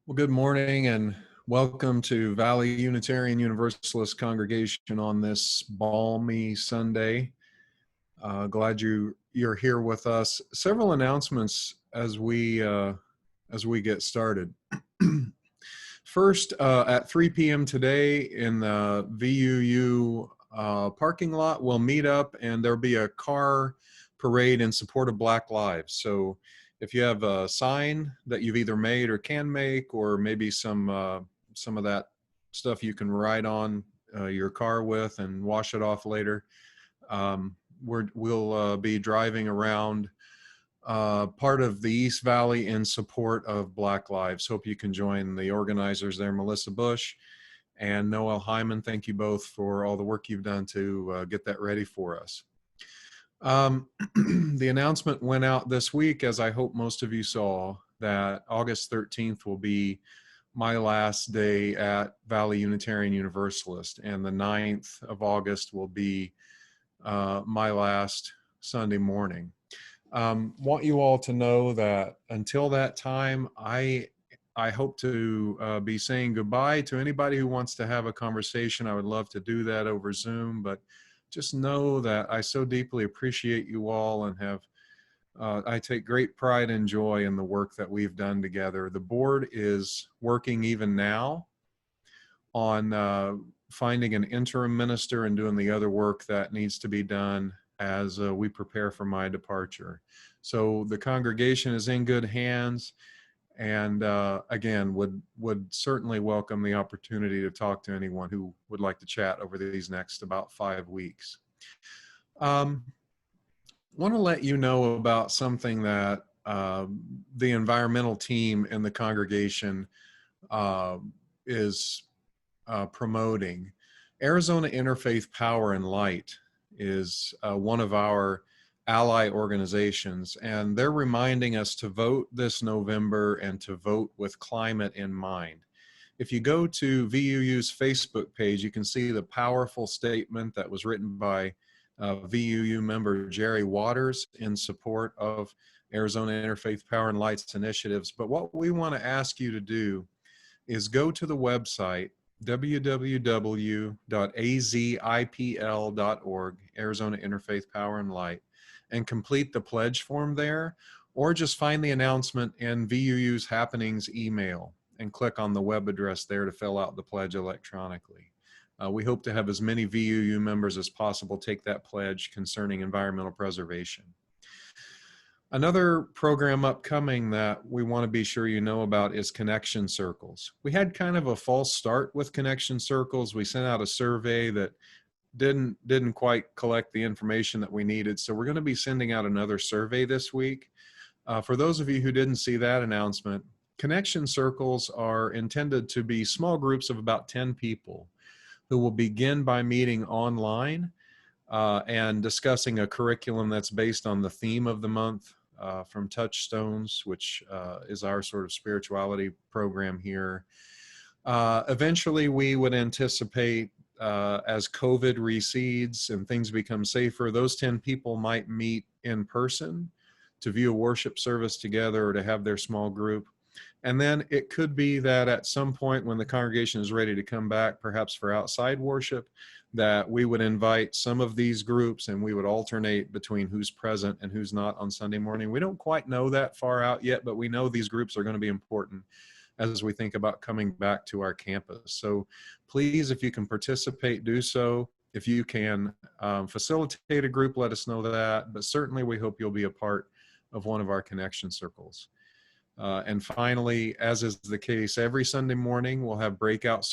Well, good morning and welcome to Valley Unitarian Universalist Congregation on this balmy Sunday. Glad you're here with us. Several announcements as we get started. First, at 3 p.m. today in the VUU parking lot, we'll meet up and there'll be a car parade in support of Black Lives. So if you have a sign that you've either made or can make, or maybe some of that stuff you can ride on your car with and wash it off later, we'll be driving around part of the East Valley in support of Black Lives. Hope you can join the organizers there, Melissa Bush and Noel Hyman. Thank you both for all the work you've done to get that ready for us. The announcement went out this week, as I hope most of you saw, that August 13th will be my last day at Valley Unitarian Universalist, and the 9th of August will be my last Sunday morning. Want you all to know that until that time, I hope to be saying goodbye to anybody who wants to have a conversation. I would love to do that over Zoom, but just know that I so deeply appreciate you all and I take great pride and joy in the work that we've done together. The board is working even now on finding an interim minister and doing the other work that needs to be done as we prepare for my departure. So the congregation is in good hands, and again, would certainly welcome the opportunity to talk to anyone who would like to chat over these next about 5 weeks. Want to let you know about something that the environmental team in the congregation is promoting. Arizona Interfaith Power and Light is one of our ally organizations, and they're reminding us to vote this November and to vote with climate in mind. If you go to VUU's Facebook page, you can see the powerful statement that was written by VUU member Jerry Waters in support of Arizona Interfaith Power and Light's initiatives. But what we want to ask you to do is go to the website www.azipl.org, Arizona Interfaith Power and Light, and complete the pledge form there, or just find the announcement in VUU's Happenings email and click on the web address there to fill out the pledge electronically. We hope to have as many VUU members as possible take that pledge concerning environmental preservation. Another program upcoming that we want to be sure you know about is Connection Circles. We had kind of a false start with Connection Circles. We sent out a survey that didn't quite collect the information that we needed. So we're going to be sending out another survey this week. For those of you who didn't see that announcement, Connection Circles are intended to be small groups of about 10 people who will begin by meeting online and discussing a curriculum that's based on the theme of the month from Touchstones, which is our sort of spirituality program here. Eventually, we would anticipate as COVID recedes and things become safer, those 10 people might meet in person to view a worship service together or to have their small group. And then it could be that at some point when the congregation is ready to come back, perhaps for outside worship, that we would invite some of these groups and we would alternate between who's present and who's not on Sunday morning. We don't quite know that far out yet, but we know these groups are going to be important as we think about coming back to our campus. So please, if you can participate, do so. If you can facilitate a group, let us know that. But certainly we hope you'll be a part of one of our connection circles. And finally, as is the case every Sunday morning, we'll have breakout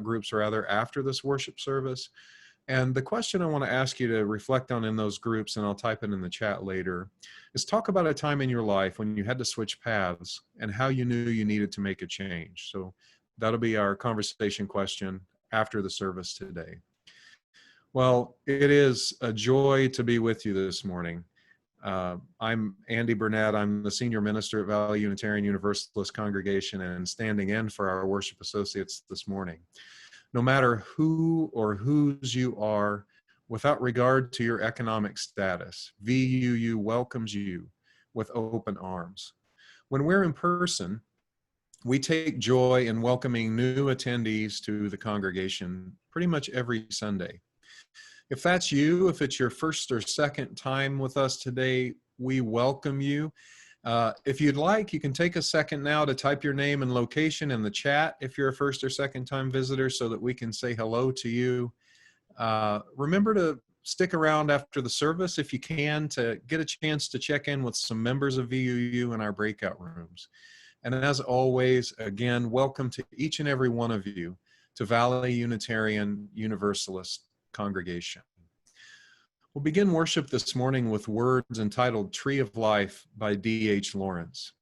groups rather, after this worship service. And the question I want to ask you to reflect on in those groups, and I'll type it in the chat later, is talk about a time in your life when you had to switch paths and how you knew you needed to make a change. So that'll be our conversation question after the service today. Well, it is a joy to be with you this morning. I'm Andy Burnett. I'm the senior minister at Valley Unitarian Universalist Congregation and standing in for our worship associates this morning. No matter who or whose you are, without regard to your economic status, VUU welcomes you with open arms. When we're in person, We take joy in welcoming new attendees to the congregation pretty much every Sunday. If that's you, if it's your first or second time with us today, we welcome you. If you'd like, you can take a second now to type your name and location in the chat if you're a first or second time visitor so that we can say hello to you. Remember to stick around after the service if you can to get a chance to check in with some members of VUU in our breakout rooms. And as always, again, welcome to each and every one of you to Valley Unitarian Universalist Congregation. We'll begin worship this morning with words entitled Tree of Life by D.H. Lawrence.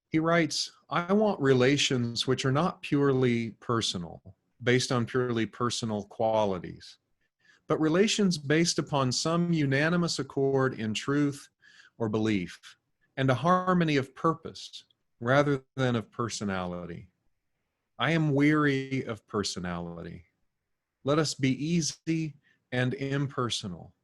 He writes, I want relations which are not purely personal, based on purely personal qualities, but relations based upon some unanimous accord in truth or belief, and a harmony of purpose, rather than of personality. I am weary of personality. Let us be easy and impersonal,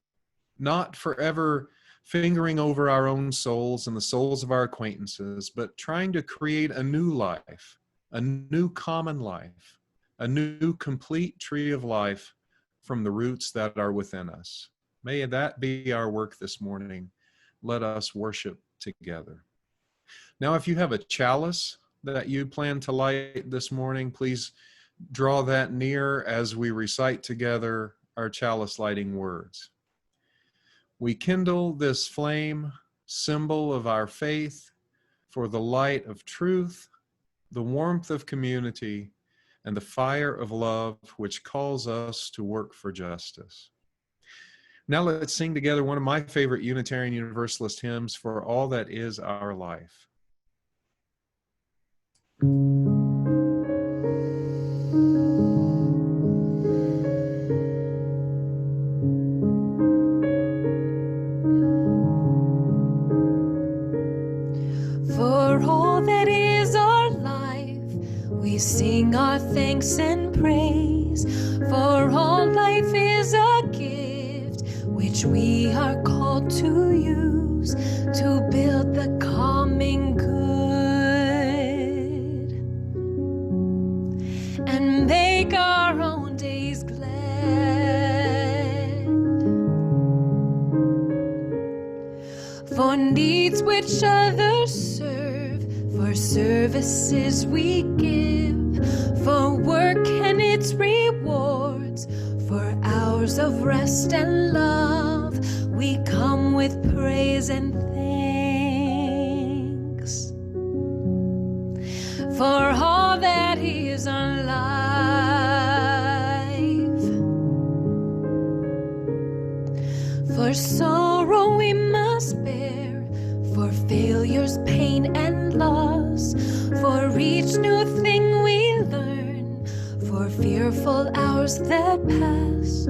not forever fingering over our own souls and the souls of our acquaintances, but trying to create a new life, a new common life, a new complete tree of life from the roots that are within us. May that be our work this morning. Let us worship together. Now, if you have a chalice that you plan to light this morning, please draw that near as we recite together our chalice lighting words. We kindle this flame, symbol of our faith, for the light of truth, the warmth of community, and the fire of love which calls us to work for justice. Now let's sing together one of my favorite Unitarian Universalist hymns, For All That Is Our Life. For all that is our life, we sing our thanks and praise. For all life is a gift which we are called to use to build the common good and make our own days glad. For needs which others serve, for services we give, for work and its rewards, for hours of rest and love, we come with praise and thanks. For all that is our life, for sorrow we must bear, for failures, pain, and loss, for each new thing we learn, for fearful hours that pass,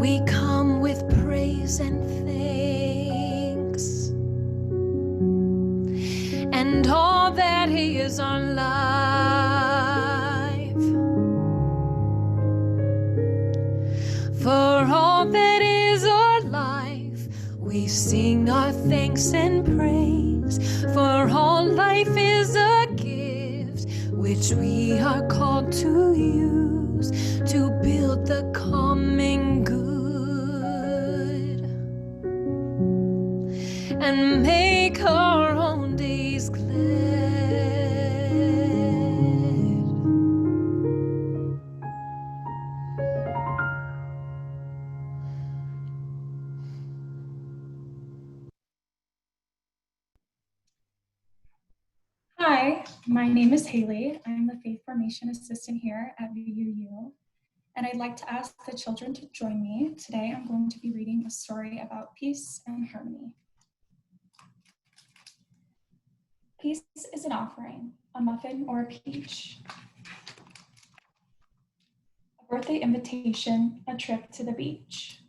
we come with praise and thanks. And all that is our life, for all that is our life, we sing our thanks and praise. For all life is a gift which we are called to use to build the common good and make our own days glad. Hi, my name is Haley. I'm the Faith Formation Assistant here at VUU, and I'd like to ask the children to join me. Today I'm going to be reading a story about peace and harmony. Peace is an offering, a muffin or a peach, a birthday invitation, a trip to the beach.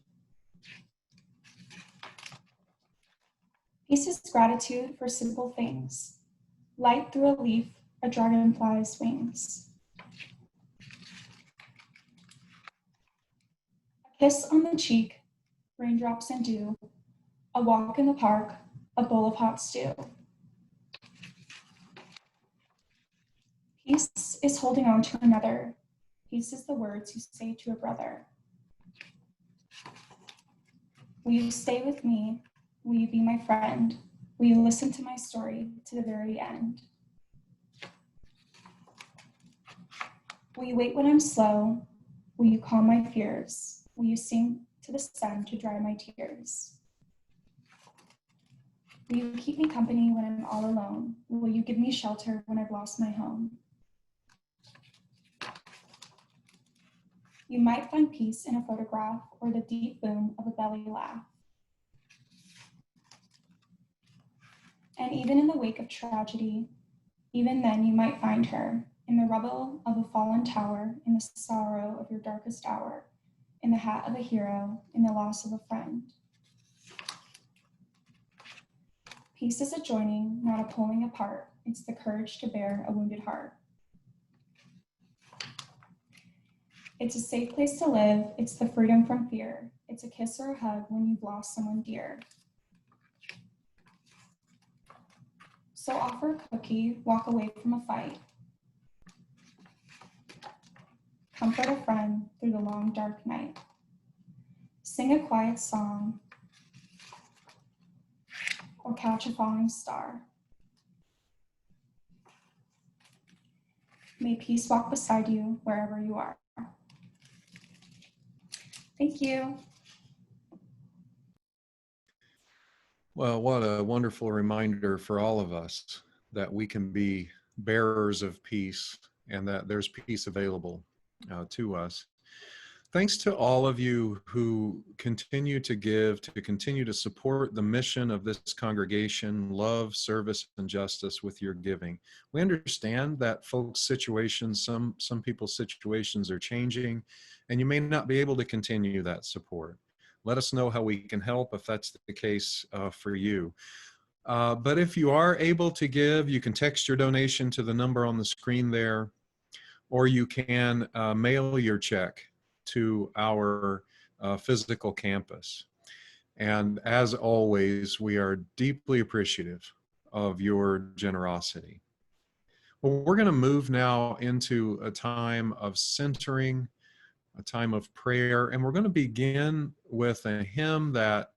Peace is gratitude for simple things. Light through a leaf, a dragonfly's wings. A kiss on the cheek, raindrops and dew, a walk in the park, a bowl of hot stew. Peace is holding on to another. Peace is the words you say to a brother. Will you stay with me? Will you be my friend? Will you listen to my story to the very end? Will you wait when I'm slow? Will you calm my fears? Will you sing to the sun to dry my tears? Will you keep me company when I'm all alone? Will you give me shelter when I've lost my home? You might find peace in a photograph or the deep boom of a belly laugh. And even in the wake of tragedy, even then you might find her in the rubble of a fallen tower, in the sorrow of your darkest hour, in the hat of a hero, in the loss of a friend. Peace is a joining, not a pulling apart. It's the courage to bear a wounded heart. It's a safe place to live. It's the freedom from fear. It's a kiss or a hug when you've lost someone dear. So offer a cookie, walk away from a fight. Comfort a friend through the long, dark night. Sing a quiet song or catch a falling star. May peace walk beside you wherever you are. Thank you. Well, what a wonderful reminder for all of us that we can be bearers of peace and that there's peace available to us. Thanks to all of you who continue to give, to continue to support the mission of this congregation, love, service, and justice with your giving. We understand that folks' situations, some people's situations are changing, and you may not be able to continue that support. Let us know how we can help if that's the case for you. But if you are able to give, you can text your donation to the number on the screen there, or you can mail your check to our physical campus. And as always, we are deeply appreciative of your generosity. Well, we're going to move now into a time of centering, a time of prayer, and we're going to begin with a hymn that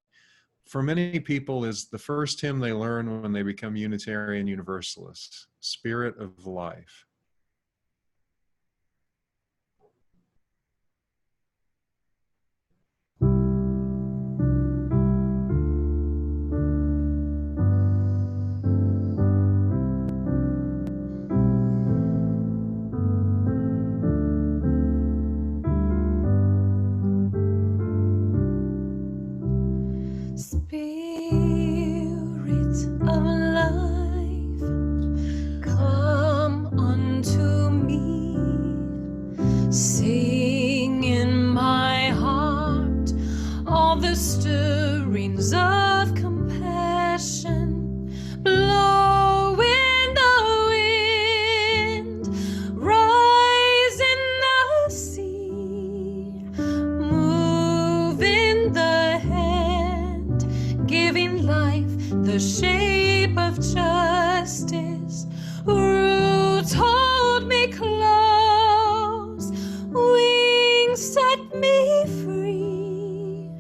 for many people is the first hymn they learn when they become Unitarian Universalists, Spirit of Life. Spirit of life, come unto me. Sing in my heart all the stirrings of compassion. Blow in the wind, rise in the sea, move in the hand, giving life the shape of justice. Roots hold me close, wings set me free.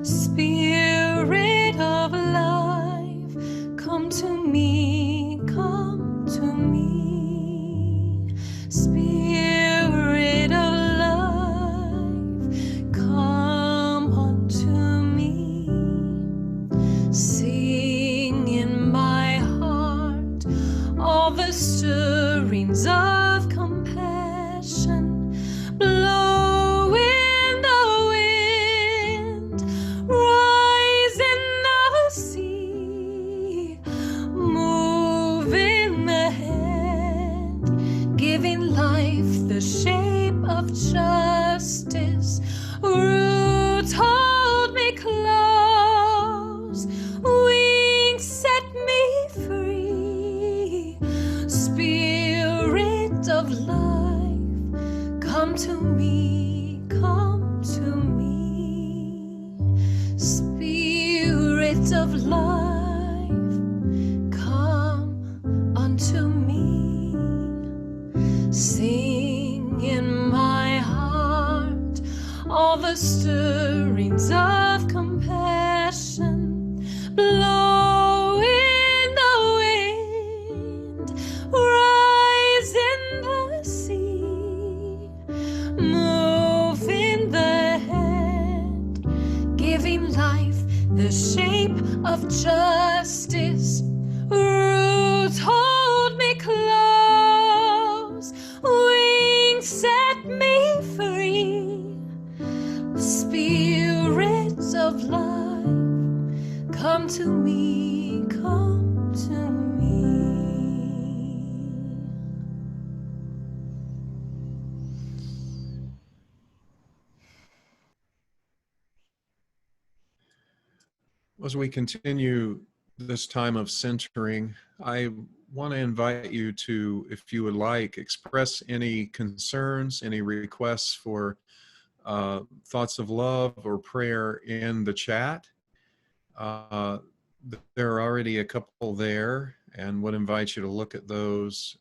Spirit of life, come to me, come to me. Spirit of life, come unto me. Sing in my heart all the stirrings of compassion. Blow in the wind, rise in the sea, move in the hand, giving life the shape of justice. Roots hold me close, wings set me free. Spirit of life, come to me, come to me. Spirit of life, come unto me. Sing in my heart all the stirrings of compassion. Blow in the wind, rise in the sea, move in the head, giving life the shape of justice. Roots hold me close, wings set me free. Spirits of life, come to me, come to me. As we continue this time of centering, I want to invite you to, if you would like, express any concerns, any requests for thoughts of love or prayer in the chat. There are already a couple there, and would invite you to look at those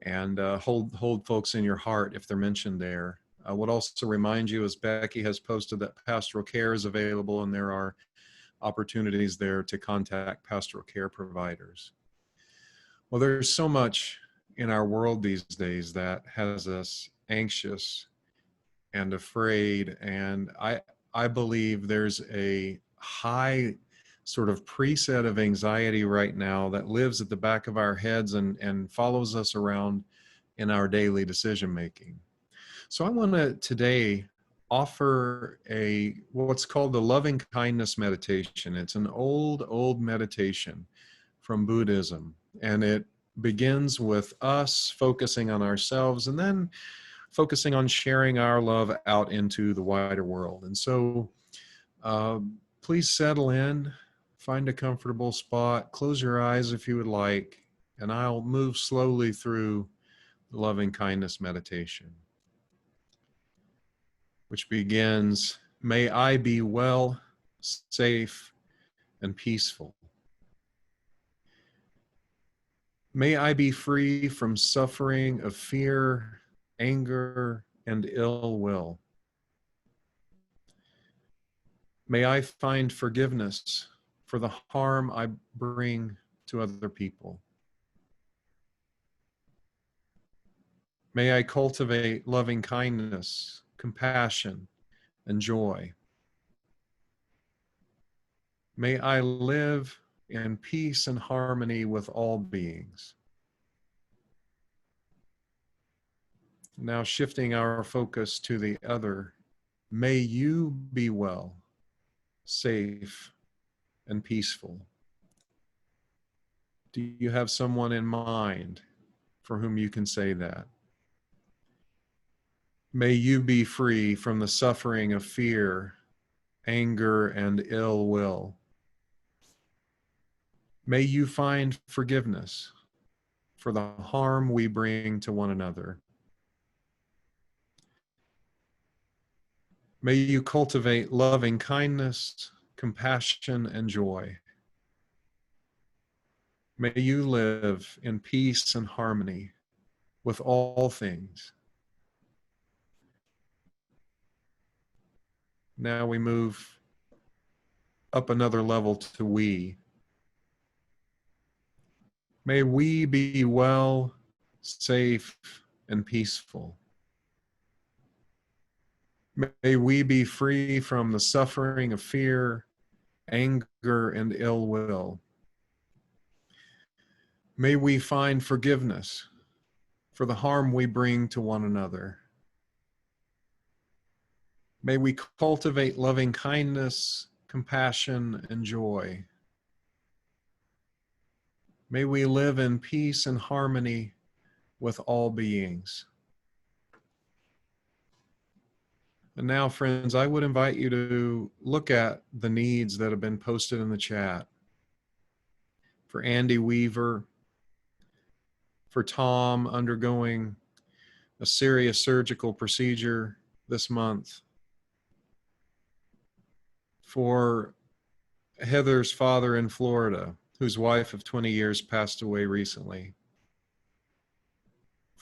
and hold folks in your heart if they're mentioned there. I would also remind you, as Becky has posted, that pastoral care is available, and there are opportunities there to contact pastoral care providers. Well, there's so much in our world these days that has us anxious and afraid, and I believe there's a high sort of preset of anxiety right now that lives at the back of our heads and follows us around in our daily decision making. So I want to today offer what's called the loving kindness meditation. It's an old meditation from Buddhism, and it begins with us focusing on ourselves and then focusing on sharing our love out into the wider world. And so please settle in, find a comfortable spot, close your eyes if you would like, and I'll move slowly through the loving kindness meditation, which begins, may I be well, safe, and peaceful. May I be free from suffering of fear, anger, and ill will. May I find forgiveness for the harm I bring to other people. May I cultivate loving kindness, compassion, and joy. May I live in peace and harmony with all beings. Now shifting our focus to the other, may you be well, safe, and peaceful. Do you have someone in mind for whom you can say that? May you be free from the suffering of fear, anger, and ill will. May you find forgiveness for the harm we bring to one another. May you cultivate loving kindness, compassion, and joy. May you live in peace and harmony with all things. Now we move up another level to we. May we be well, safe, and peaceful. May we be free from the suffering of fear, anger, and ill will. May we find forgiveness for the harm we bring to one another. May we cultivate loving kindness, compassion, and joy. May we live in peace and harmony with all beings. And now, friends, I would invite you to look at the needs that have been posted in the chat. For Andy Weaver, for Tom undergoing a serious surgical procedure this month, for Heather's father in Florida, whose wife of 20 years passed away recently,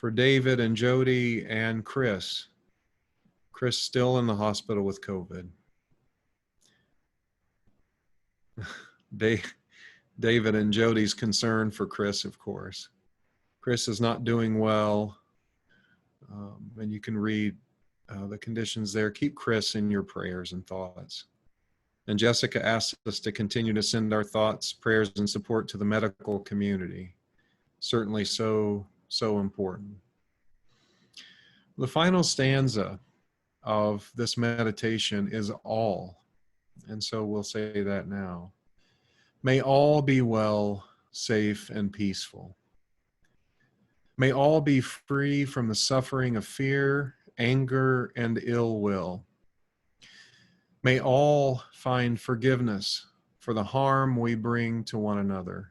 for David and Jody and Chris. Chris still in the hospital with COVID. David and Jody's concern for Chris, of course. Chris is not doing well, and you can read the conditions there. Keep Chris in your prayers and thoughts. And Jessica asks us to continue to send our thoughts, prayers, and support to the medical community. Certainly so important. The final stanza of this meditation is all. And so we'll say that now. May all be well, safe, and peaceful. May all be free from the suffering of fear, anger, and ill will. May all find forgiveness for the harm we bring to one another.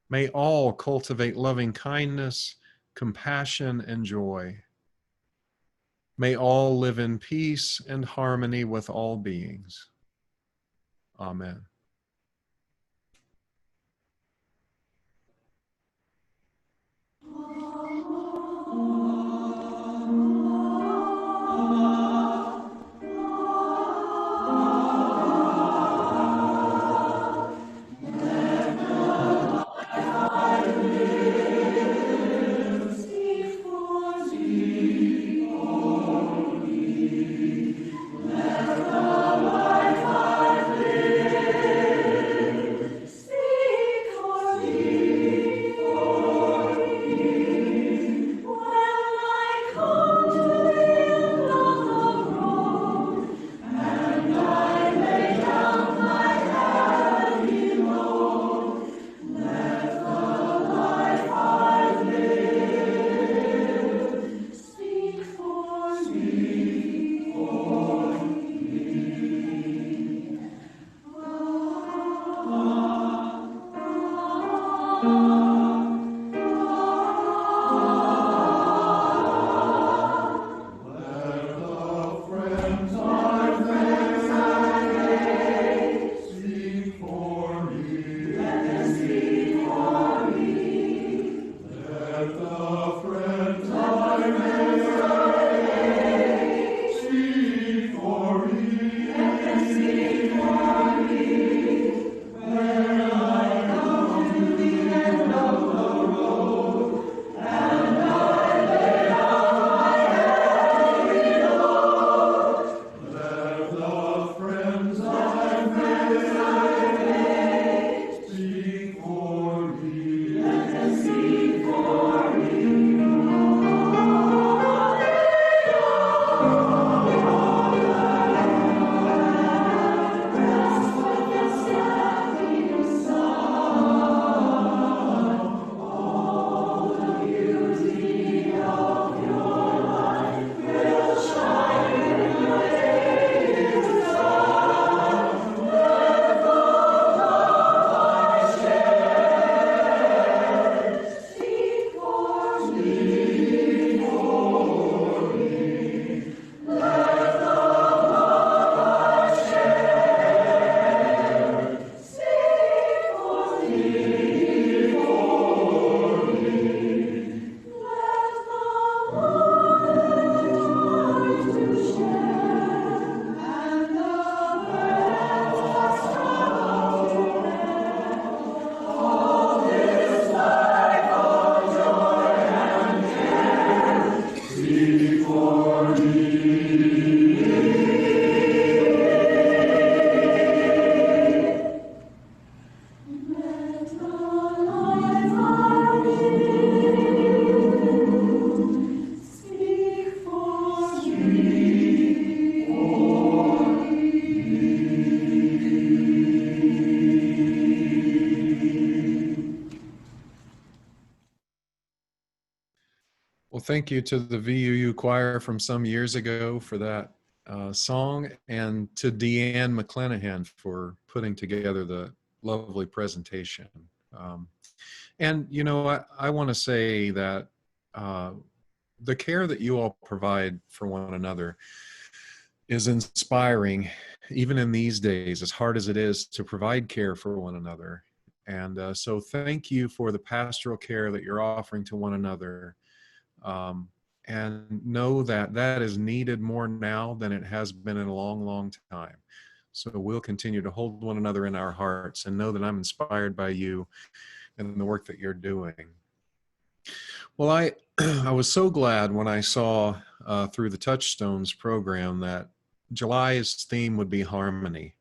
May all cultivate loving kindness, compassion, and joy. May all live in peace and harmony with all beings. Amen. Well, thank you to the VUU choir from some years ago for that song, and to Deanne McClanahan for putting together the lovely presentation. And, you know, I want to say that the care that you all provide for one another is inspiring, even in these days, as hard as it is to provide care for one another. And so thank you for the pastoral care that you're offering to one another. And know that that is needed more now than it has been in a long, long time. So we'll continue to hold one another in our hearts and know that I'm inspired by you and the work that you're doing. Well, I was so glad when I saw through the Touchstones program that July's theme would be harmony.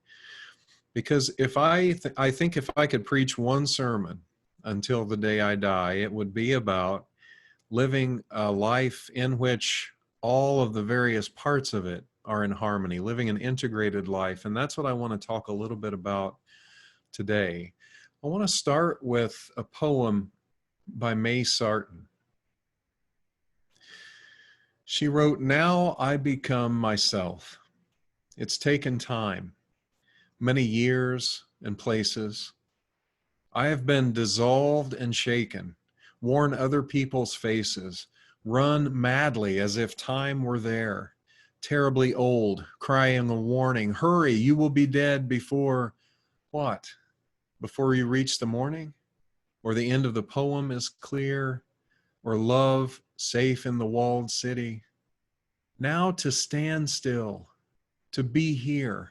Because if I think if I could preach one sermon until the day I die, it would be about living a life in which all of the various parts of it are in harmony, living an integrated life. And that's what I want to talk a little bit about today. I want to start with a poem by May Sarton. She wrote, "Now I become myself. It's taken time, many years and places. I have been dissolved and shaken, worn other people's faces, run madly as if time were there, terribly old, crying a warning, hurry, you will be dead before what? Before you reach the morning? Or the end of the poem is clear? Or love safe in the walled city? Now to stand still, to be here,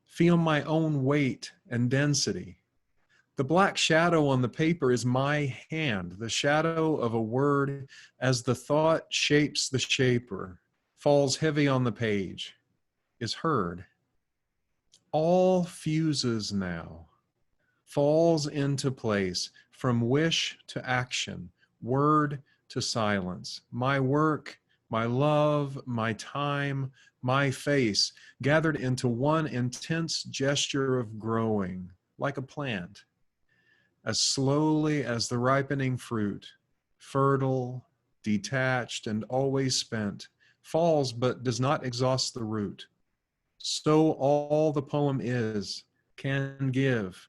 feel my own weight and density. The black shadow on the paper is my hand, the shadow of a word as the thought shapes the shaper, falls heavy on the page, is heard. All fuses now, falls into place from wish to action, word to silence. My work, my love, my time, my face, gathered into one intense gesture of growing, like a plant. As slowly as the ripening fruit, fertile, detached, and always spent, falls but does not exhaust the root. So all the poem is, can give,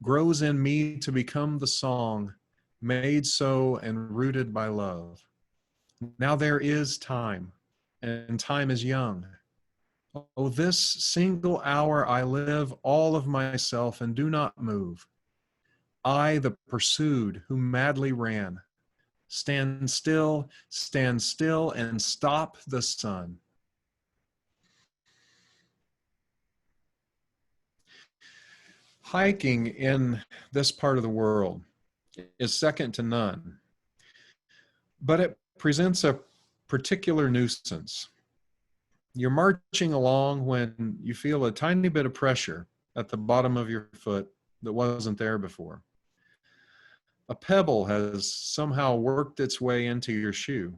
grows in me to become the song, made so and rooted by love. Now there is time, and time is young. Oh, this single hour I live all of myself and do not move. I, the pursued, who madly ran, stand still, and stop the sun. Hiking in this part of the world is second to none, but it presents a particular nuisance. You're marching along when you feel a tiny bit of pressure at the bottom of your foot that wasn't there before. A pebble has somehow worked its way into your shoe.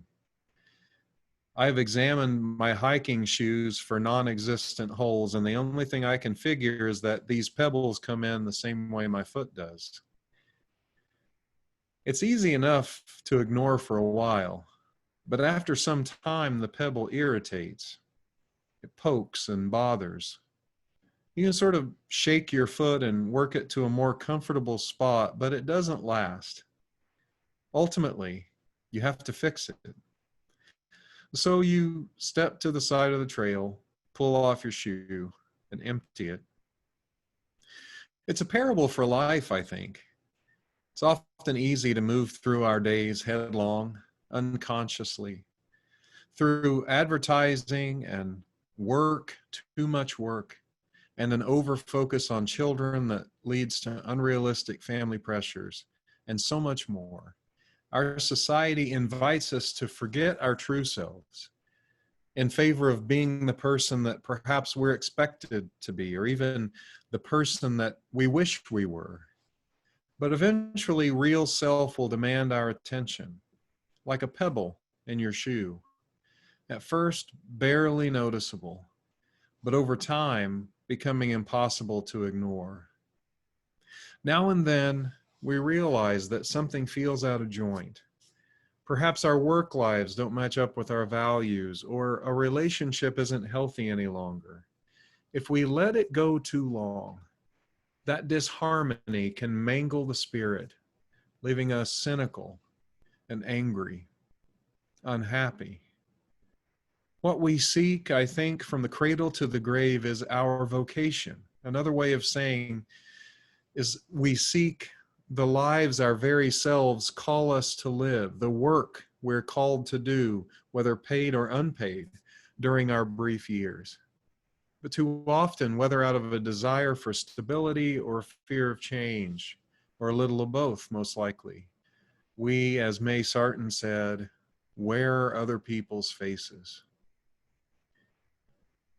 I've examined my hiking shoes for non-existent holes, and the only thing I can figure is that these pebbles come in the same way my foot does. It's easy enough to ignore for a while, but after some time, the pebble irritates. It pokes and bothers. You can sort of shake your foot and work it to a more comfortable spot, but it doesn't last. Ultimately, you have to fix it. So you step to the side of the trail, pull off your shoe, and empty it. It's a parable for life, I think. It's often easy to move through our days headlong, unconsciously, through advertising and work, too much work, and an over-focus on children that leads to unrealistic family pressures, and so much more. Our society invites us to forget our true selves in favor of being the person that perhaps we're expected to be, or even the person that we wish we were. But eventually, real self will demand our attention, like a pebble in your shoe. At first, barely noticeable, but over time, becoming impossible to ignore. Now and then, we realize that something feels out of joint. Perhaps our work lives don't match up with our values, or a relationship isn't healthy any longer. If we let it go too long, that disharmony can mangle the spirit, leaving us cynical and angry, unhappy. What we seek, I think, from the cradle to the grave is our vocation. Another way of saying is we seek the lives our very selves call us to live, the work we're called to do, whether paid or unpaid, during our brief years. But too often, whether out of a desire for stability or fear of change, or a little of both, most likely, we, as May Sarton said, wear other people's faces.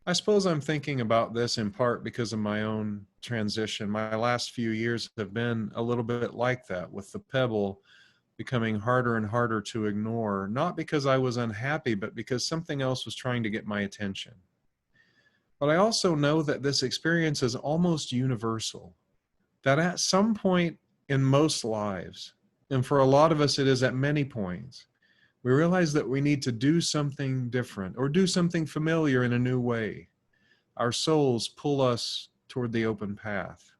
I suppose I'm thinking about this in part because of my own transition. My last few years have been a little bit like that, with the pebble becoming harder and harder to ignore, not because I was unhappy, but because something else was trying to get my attention. But I also know that this experience is almost universal, that at some point in most lives, and for a lot of us it is at many points, we realize that we need to do something different or do something familiar in a new way. Our souls pull us toward the open path.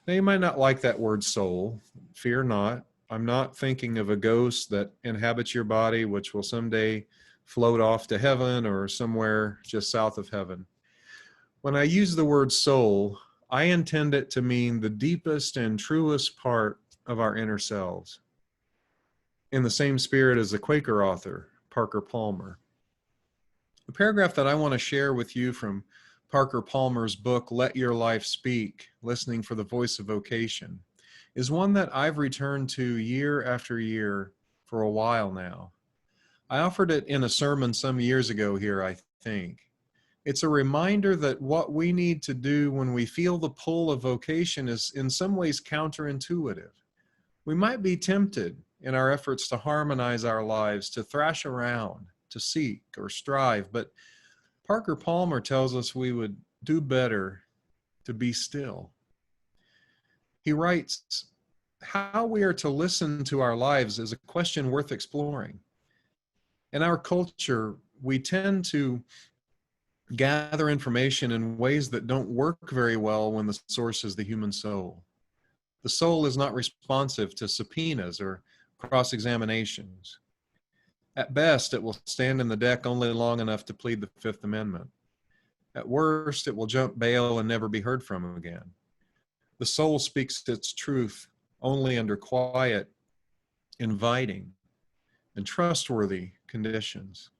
Now, you might not like that word soul. Fear not. I'm not thinking of a ghost that inhabits your body, which will someday float off to heaven or somewhere just south of heaven. When I use the word soul, I intend it to mean the deepest and truest part of our inner selves, in the same spirit as the Quaker author, Parker Palmer. The paragraph that I want to share with you from Parker Palmer's book, Let Your Life Speak, Listening for the Voice of Vocation, is one that I've returned to year after year for a while now. I offered it in a sermon some years ago here, I think. It's a reminder that what we need to do when we feel the pull of vocation is in some ways counterintuitive. We might be tempted in our efforts to harmonize our lives, to thrash around, to seek or strive, but Parker Palmer tells us we would do better to be still. He writes, how we are to listen to our lives is a question worth exploring. In our culture, we tend to gather information in ways that don't work very well when the source is the human soul. The soul is not responsive to subpoenas or cross-examinations. At best, it will stand in the deck only long enough to plead the Fifth Amendment. At worst, it will jump bail and never be heard from again. The soul speaks its truth only under quiet, inviting, and trustworthy conditions.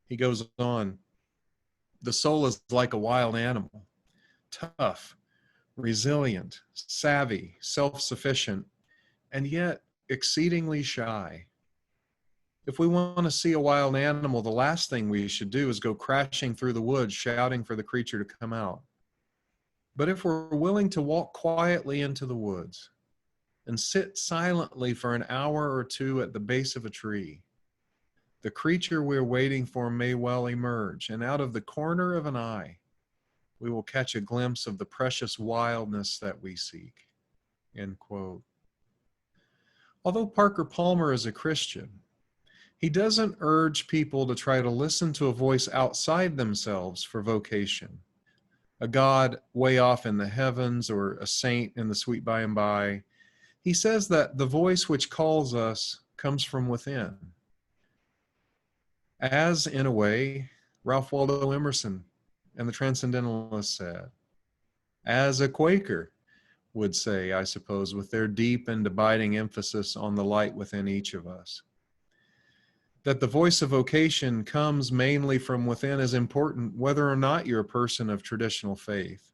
He goes on, the soul is like a wild animal, tough, resilient, savvy, self-sufficient, and yet exceedingly shy. If we want to see a wild animal, the last thing we should do is go crashing through the woods, shouting for the creature to come out. But if we're willing to walk quietly into the woods and sit silently for an hour or two at the base of a tree, the creature we're waiting for may well emerge, and out of the corner of an eye, we will catch a glimpse of the precious wildness that we seek. End quote. Although Parker Palmer is a Christian, he doesn't urge people to try to listen to a voice outside themselves for vocation, a God way off in the heavens or a saint in the sweet by and by. He says that the voice which calls us comes from within. As, in a way, Ralph Waldo Emerson and the Transcendentalists said, as a Quaker would say, I suppose, with their deep and abiding emphasis on the light within each of us. That the voice of vocation comes mainly from within is important, whether or not you're a person of traditional faith.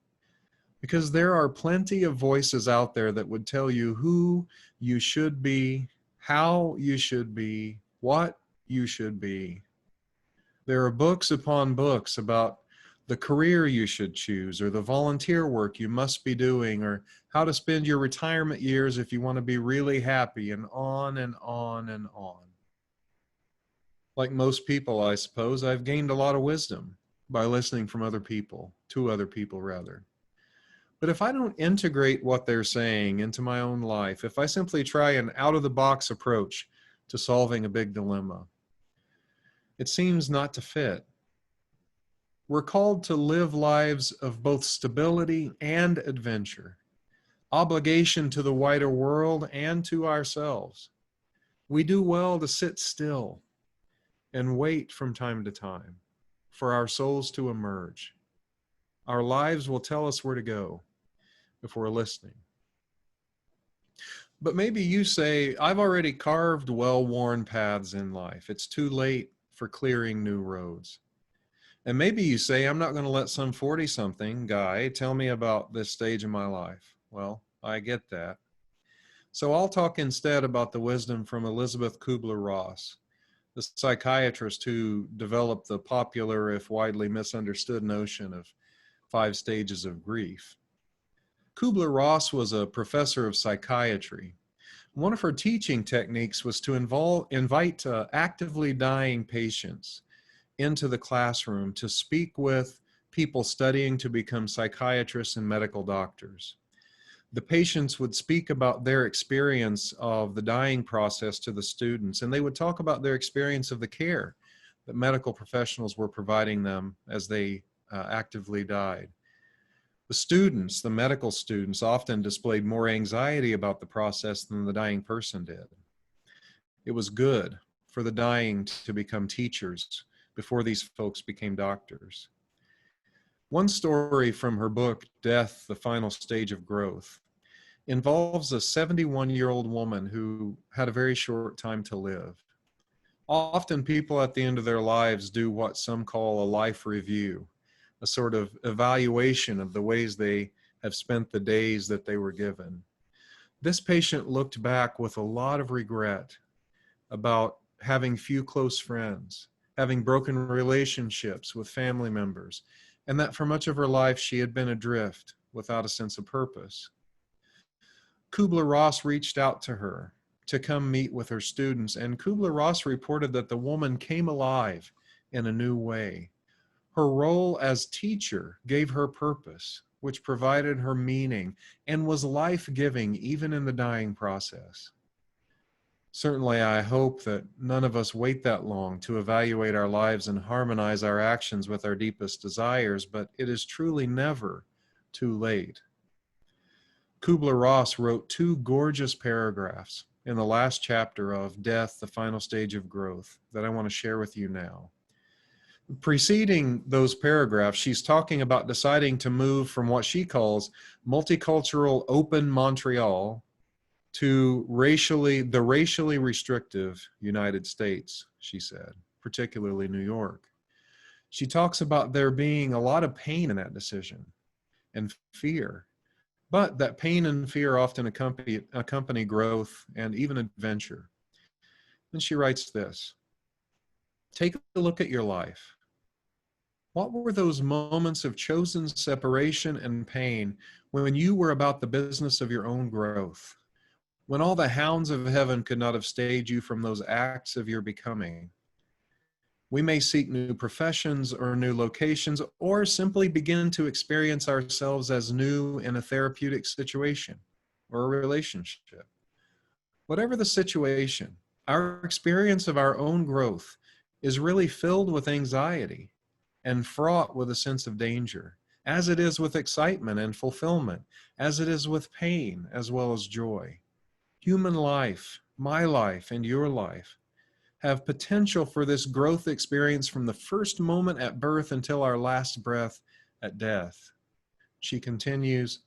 Because there are plenty of voices out there that would tell you who you should be, how you should be, what you should be. There are books upon books about the career you should choose, or the volunteer work you must be doing, or how to spend your retirement years if you want to be really happy, and on and on and on. Like most people, I suppose, I've gained a lot of wisdom by listening from other people, to other people rather. But if I don't integrate what they're saying into my own life, if I simply try an out-of-the-box approach to solving a big dilemma, it seems not to fit. We're called to live lives of both stability and adventure, obligation to the wider world and to ourselves. We do well to sit still and wait from time to time for our souls to emerge. Our lives will tell us where to go. if we're listening. But maybe you say, I've already carved well-worn paths in life. It's too late for clearing new roads. And maybe you say, I'm not going to let some 40-something guy tell me about this stage in my life. Well, I get that. So I'll talk instead about the wisdom from Elisabeth Kubler-Ross, the psychiatrist who developed the popular, if widely misunderstood, notion of 5 stages of grief. Kubler-Ross was a professor of psychiatry. One of her teaching techniques was to invite actively dying patients into the classroom to speak with people studying to become psychiatrists and medical doctors. The patients would speak about their experience of the dying process to the students, and they would talk about their experience of the care that medical professionals were providing them as they actively died. The students, the medical students, often displayed more anxiety about the process than the dying person did. It was good for the dying to become teachers before these folks became doctors. One story from her book, Death, the Final Stage of Growth, involves a 71-year-old woman who had a very short time to live. Often people at the end of their lives do what some call a life review, a sort of evaluation of the ways they have spent the days that they were given. This patient looked back with a lot of regret about having few close friends, having broken relationships with family members, and that for much of her life she had been adrift without a sense of purpose. Kubler-Ross reached out to her to come meet with her students, and Kubler-Ross reported that the woman came alive in a new way. Her role as teacher gave her purpose, which provided her meaning and was life-giving even in the dying process. Certainly, I hope that none of us wait that long to evaluate our lives and harmonize our actions with our deepest desires, but it is truly never too late. Kubler-Ross wrote 2 gorgeous paragraphs in the last chapter of Death, the Final Stage of Growth, that I want to share with you now. Preceding those paragraphs, she's talking about deciding to move from what she calls multicultural open Montreal to the racially restrictive United States, she said, particularly New York. She talks about there being a lot of pain in that decision and fear, but that pain and fear often accompany growth and even adventure. And she writes this: take a look at your life. What were those moments of chosen separation and pain when you were about the business of your own growth? When all the hounds of heaven could not have stayed you from those acts of your becoming? We may seek new professions or new locations, or simply begin to experience ourselves as new in a therapeutic situation or a relationship. Whatever the situation, our experience of our own growth is really filled with anxiety and fraught with a sense of danger, as it is with excitement and fulfillment, as it is with pain as well as joy. Human life, my life and your life, have potential for this growth experience from the first moment at birth until our last breath at death. She continues,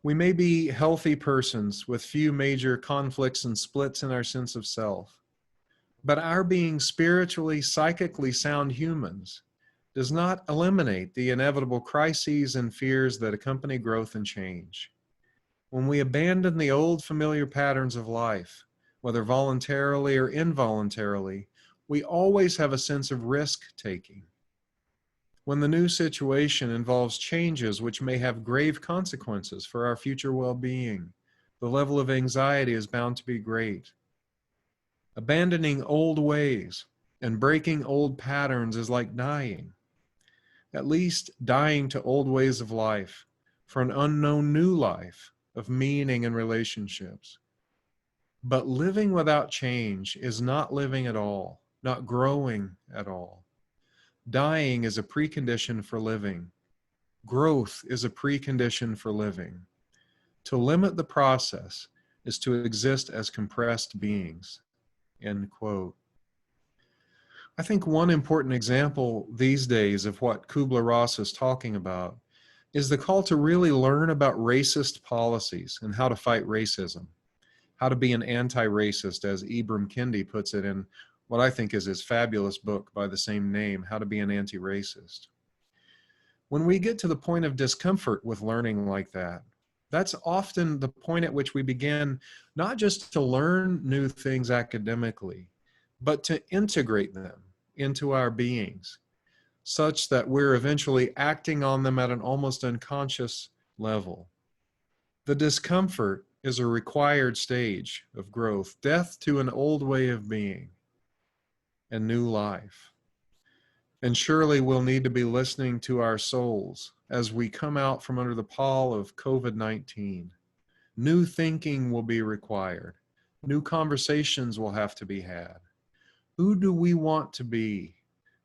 we may be healthy persons with few major conflicts and splits in our sense of self, but our being spiritually, psychically sound humans does not eliminate the inevitable crises and fears that accompany growth and change. When we abandon the old familiar patterns of life, whether voluntarily or involuntarily, we always have a sense of risk-taking. When the new situation involves changes which may have grave consequences for our future well-being, the level of anxiety is bound to be great. Abandoning old ways and breaking old patterns is like dying. At least dying to old ways of life for an unknown new life of meaning and relationships. But living without change is not living at all, not growing at all. Dying is a precondition for living. Growth is a precondition for living. To limit the process is to exist as compressed beings. End quote. I think one important example these days of what Kubler-Ross is talking about is the call to really learn about racist policies and how to fight racism, how to be an anti-racist, as Ibram Kendi puts it in what I think is his fabulous book by the same name, How to Be an Anti-Racist. When we get to the point of discomfort with learning like that, that's often the point at which we begin not just to learn new things academically, but to integrate them into our beings, such that we're eventually acting on them at an almost unconscious level. The discomfort is a required stage of growth, death to an old way of being, and new life. And surely we'll need to be listening to our souls as we come out from under the pall of COVID-19. New thinking will be required. New conversations will have to be had. Who do we want to be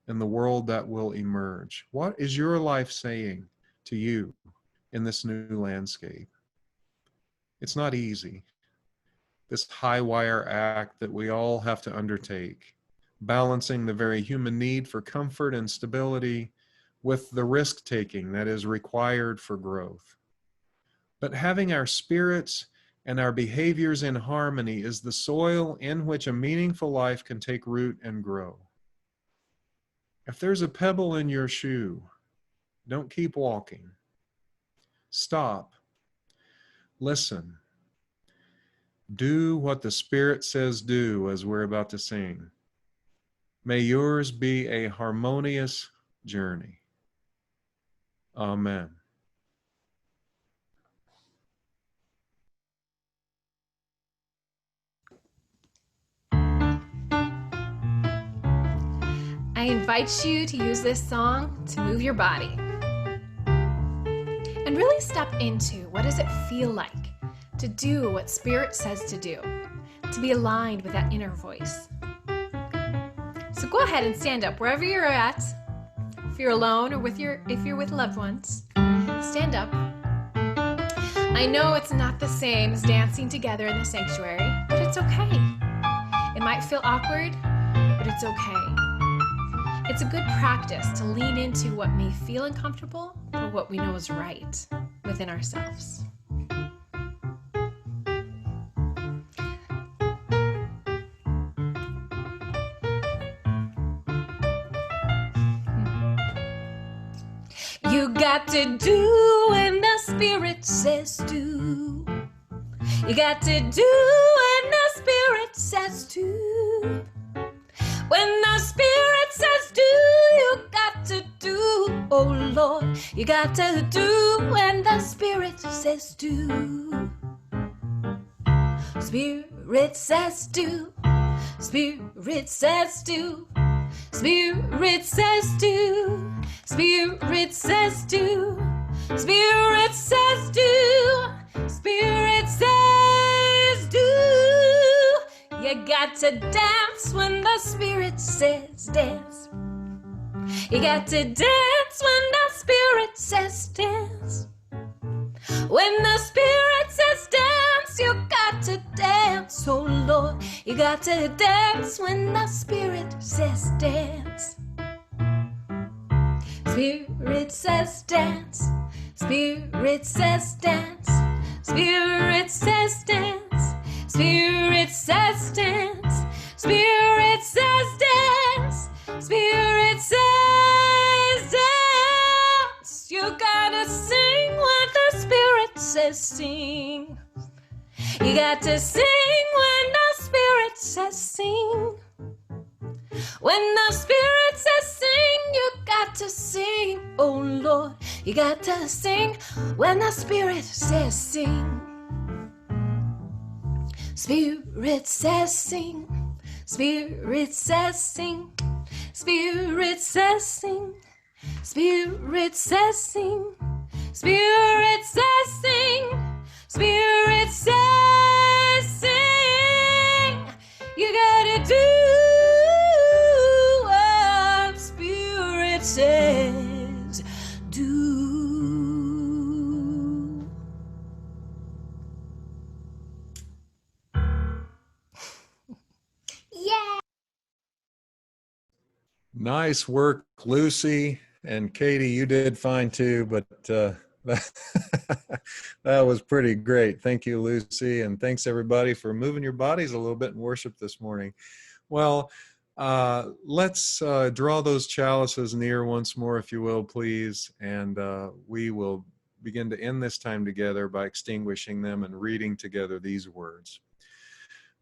in the world that will emerge? What is your life saying to you in this new landscape? It's not easy. This high wire act that we all have to undertake, balancing the very human need for comfort and stability with the risk-taking that is required for growth. But having our spirits and our behaviors in harmony is the soil in which a meaningful life can take root and grow. If there's a pebble in your shoe, don't keep walking. Stop. Listen. Do what the Spirit says do, as we're about to sing. May yours be a harmonious journey. Amen. I invite you to use this song to move your body and really step into what does it feel like to do what Spirit says to do, to be aligned with that inner voice. So go ahead and stand up wherever you're at. If you're alone or if you're with loved ones, stand up. I know it's not the same as dancing together in the sanctuary, but it's okay. It might feel awkward, but it's okay. It's a good practice to lean into what may feel uncomfortable, but what we know is right within ourselves. You got to do when the Spirit says do. You got to do when the Spirit says do. When the Spirit says do, you got to do. Oh Lord, you got to do when the Spirit says do. Spirit says do. Spirit says do. Spirit says do. Spirit says do. Spirit says do. Spirit says do. You got to dance when the Spirit says dance. You got to dance when the Spirit says dance. When the Spirit says dance, you got to dance. Oh Lord, you got to dance when the Spirit says dance. Spirit says dance. Spirit says dance. Spirit says dance. Spirit says dance. Spirit says dance. Spirit says dance. You gotta sing what the Spirit says sing. You got to sing when the Spirit says sing. When the Spirit says sing, you got to sing. Oh Lord, you got to sing when the Spirit says sing. Spirit says sing. Spirit says sing. Spirit says sing. Spirit says sing. Spirit says sing. Spirit says sing. You gotta do what Spirit says do. Yeah. Nice work, Lucy. And Katie, you did fine too, but That was pretty great. Thank you, Lucy. And thanks everybody for moving your bodies a little bit in worship this morning. Well, let's draw those chalices near once more, if you will, please. And we will begin to end this time together by extinguishing them and reading together these words.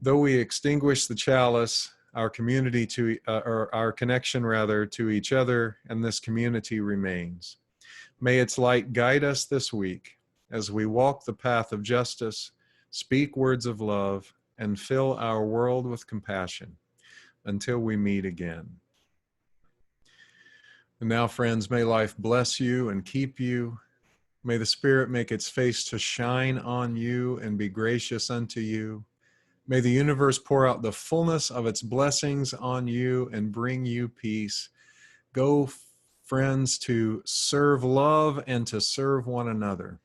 Though we extinguish the chalice, our community or our connection rather to each other and this community remains. May its light guide us this week as we walk the path of justice, speak words of love, and fill our world with compassion until we meet again. And now, friends, may life bless you and keep you. May the Spirit make its face to shine on you and be gracious unto you. May the universe pour out the fullness of its blessings on you and bring you peace. Go, friends, to serve love and to serve one another.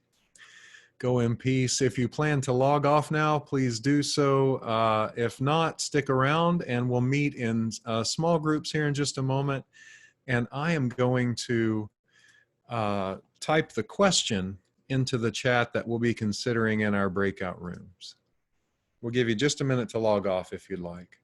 Go in peace. If you plan to log off now, please do so. If not, stick around and we'll meet in small groups here in just a moment. And I am going to type the question into the chat that we'll be considering in our breakout rooms. We'll give you just a minute to log off if you'd like.